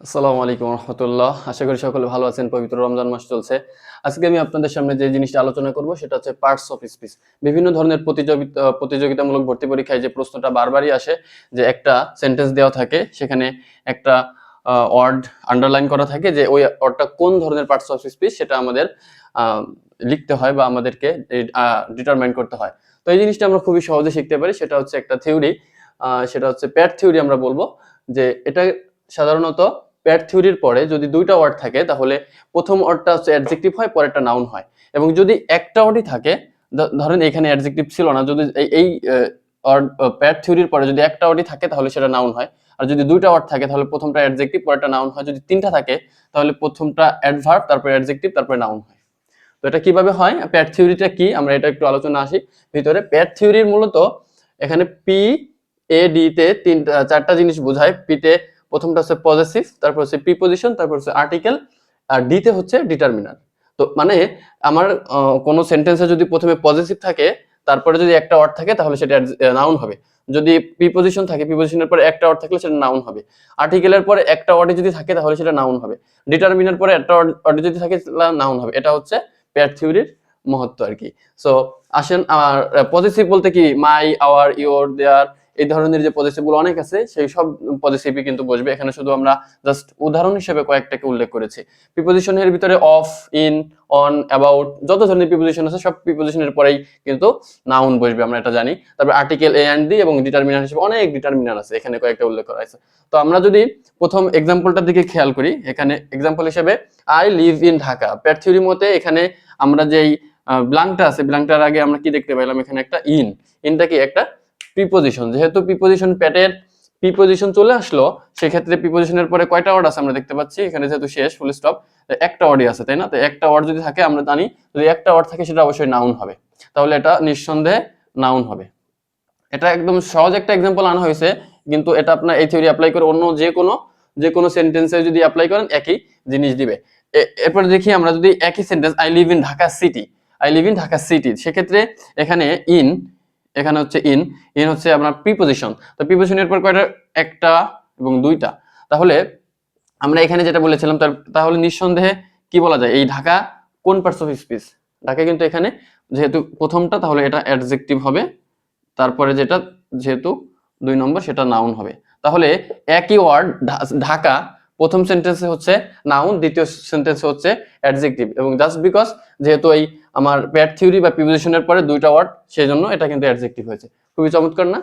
আসসালামু আলাইকুম রহমতুল্লাহ। আশা করি সকলে ভালো আছেন। পবিত্র রমজান মাস চলছে। আজকে আমি আপনাদের সামনে যে জিনিসটা আলোচনা করব সেটা হচ্ছে পার্টস অফ স্পিচ। বিভিন্ন ধরনের প্রতিযোগিতামূলক ভর্তি পরীক্ষায় যে প্রশ্নটা বারবারই আসে, যে একটা সেন্টেন্স দেওয়া থাকে, সেখানে একটা ওয়ার্ড আন্ডারলাইন করা থাকে, যে ওই ওয়ার্ডটা কোন ধরনের পার্টস অফ স্পিচ সেটা আমাদের লিখতে হয় বা আমাদেরকে ডিটারমাইন করতে হয়। তো এই জিনিসটা আমরা খুবই সহজে শিখতে পারি। সেটা হচ্ছে একটা থিওরি, সেটা হচ্ছে প্যাট থিওরি আমরা বলবো। যে এটা সাধারণত প্যাট থিওরির পরে যদি দুইটা ওয়ার্ড থাকে, তাহলে প্রথম ওয়ার্ডটা হচ্ছে অ্যাডজেক্টিভ হয়, পরেরটা নাউন হয়। এবং যদি একটা ওয়ার্ডই থাকে, ধরেন এখানে অ্যাডজেক্টিভ ছিল না, যদি এই প্যাট থিওরির পরে যদি একটা ওয়ার্ডই থাকে তাহলে সেটা নাউন হয়। আর যদি দুইটা ওয়ার্ড থাকে তাহলে প্রথমটা অ্যাডজেক্টিভ, পরেরটা নাউন হয়। যদি তিনটা থাকে তাহলে প্রথমটা অ্যাডভার্ব, তারপরে অ্যাডজেক্টিভ, তারপরে নাউন হয়। তো এটা কিভাবে হয়, প্যাট থিওরিটা কি, আমরা এটা একটু আলোচনা আসি ভিতরে। প্যাট থিওরির মূলত এখানে পি এ ডি তে চারটা জিনিস বোঝায়। পিতে প্রথমটা হচ্ছে পজেসিভ, তারপর হচ্ছে প্রিপজিশন, তারপর হচ্ছে আর্টিকেল, আর ডি তে হচ্ছে ডিটারমিনার। তো মানে আমার কোনো সেন্টেন্সে যদি প্রথমে পজেসিভ থাকে, তারপরে যদি একটা ওয়ার্ড থাকে তাহলে সেটা নাউন হবে। যদি প্রিপজিশন থাকে, প্রিপজিশনের পরে একটা ওয়ার্ড থাকলে সেটা নাউন হবে। আর্টিকেলের পরে একটা ওয়ার্ড যদি থাকে তাহলে সেটা নাউন হবে। ডিটারমিনার পরে একটা ওয়ার্ড যদি থাকে তাহলে নাউন হবে। এটা হচ্ছে পেয়ার থিওরির মহত্ব আর কি। সো আসেন, আমার পজিটিভ বলতে কি, মাই, আওয়ার, ইওর, দেয়ার, এই ধরনের যে পজিটিভ গুলো অনেক আছে, সেই সব পজিটিভই কিন্তু বসবে এখানে। শুধু আমরা জাস্ট উদাহরণ হিসেবে কয়েকটাকে উল্লেখ করেছি। প্রিপজিশনের ভিতরে অফ, ইন, অন, অ্যাবাউট, যত ধরনের প্রিপজিশন আছে সব প্রিপজিশনের পরেই কিন্তু নাউন বসবে, আমরা এটা জানি। তারপর আর্টিকেল এ এন্ড ডি, এবং ডিটারমিনার হিসেবে অনেক ডিটারমিনার আছে, এখানে কয়েকটা উল্লেখ করা আছে। তো আমরা যদি প্রথম এক্সাম্পলটার দিকে খেয়াল করি, এখানে এক্সাম্পল হিসেবে I live in Dhaka. Pat theory মতে এখানে আমরা যেই ব্ল্যাঙ্কটা আছে, ব্ল্যাঙ্কটার আগে আমরা কি দেখতে পেলাম, এখানে একটা ইন। ইনটা কি একটা প্রিপজিশন। যেহেতু প্রিপজিশন, প্যাটের প্রিপজিশন চলে আসলো, সেক্ষেত্রে প্রিপজিশনের পরে কয়টা ওয়ার্ড আছে আমরা দেখতে পাচ্ছি এখানে, যেহেতু শেষ ফুল স্টপ, একটা ওয়ার্ডই আছে, তাই না? তো একটা ওয়ার্ড যদি থাকে, আমরা জানি যদি একটা ওয়ার্ড থাকে সেটা অবশ্যই নাউন হবে। তাহলে এটা নিঃসন্দেহে নাউন হবে। এটা একদম সহজ একটা এক্সাম্পল আনা হয়েছে, কিন্তু এটা আপনার এই থিওরি অ্যাপ্লাই করে অন্য যে কোনো সেন্টেন্সে যদি অ্যাপ্লাই করেন একই জিনিস দিবে। এরপর দেখি আমরা যদি একই sentence, I live in Dhaka city, I live in Dhaka city, সেক্ষেত্রে এখানে ইন, এখানে হচ্ছে ইন, ইন হচ্ছে আপনার প্রিপজিশন। তো প্রিপজিশনের পর কয়টা, একটা এবং দুইটা। তাহলে আমরা এখানে যেটা বলেছিলাম, তাহলে নিঃসন্দেহে কি বলা যায়, এই ঢাকা কোন পার্টস অফ স্পিচ? ঢাকা কিন্তু এখানে যেহেতু প্রথমটা, তাহলে এটা অ্যাডজেক্টিভ হবে। তারপরে যেটা যেহেতু 2 নম্বর, সেটা নাউন হবে। তাহলে একই ওয়ার্ড ঢাকা প্রথম সেন্টেন্সে হচ্ছে নাউন, দ্বিতীয় সেন্টেন্সে হচ্ছে অ্যাডজেক্টিভ। এবং জাস্ট বিকজ যেহেতু এই আমার প্যাট থিওরি বা প্রিপজিশনের পরে দুইটা ওয়ার্ড, সেই জন্য এটা কিন্তু অ্যাডজেক্টিভ হয়েছে। খুবই চমৎকার না?